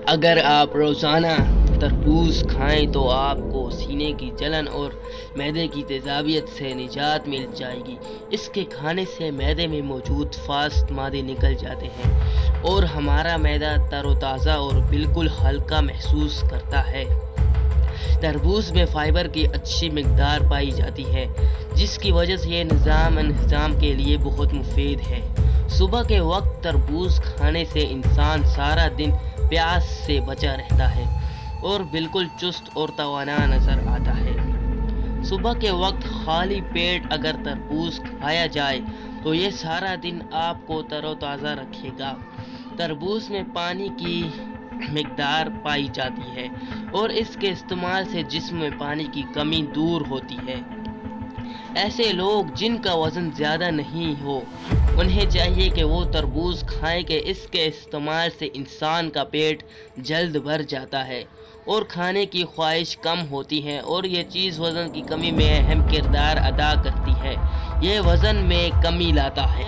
اگر آپ روزانہ تربوز کھائیں تو آپ کو سینے کی جلن اور معدے کی تیزابیت سے نجات مل جائے گی۔ اس کے کھانے سے معدے میں موجود فاسد مادے نکل جاتے ہیں اور ہمارا معدہ تر و تازہ اور بالکل ہلکا محسوس کرتا ہے۔ تربوز میں فائبر کی اچھی مقدار پائی جاتی ہے، جس کی وجہ سے یہ نظام انہضام کے لیے بہت مفید ہے۔ صبح کے وقت تربوز کھانے سے انسان سارا دن پیاس سے بچا رہتا ہے اور بالکل چست اور توانا نظر آتا ہے۔ صبح کے وقت خالی پیٹ اگر تربوز کھایا جائے تو یہ سارا دن آپ کو تر و تازہ رکھے گا۔ تربوز میں پانی کی مقدار پائی جاتی ہے اور اس کے استعمال سے جسم میں پانی کی کمی دور ہوتی ہے۔ ایسے لوگ جن کا وزن زیادہ نہیں ہو، انہیں چاہیے کہ وہ تربوز کھائیں کہ اس کے استعمال سے انسان کا پیٹ جلد بھر جاتا ہے اور کھانے کی خواہش کم ہوتی ہے اور یہ چیز وزن کی کمی میں اہم کردار ادا کرتی ہے۔ یہ وزن میں کمی لاتا ہے۔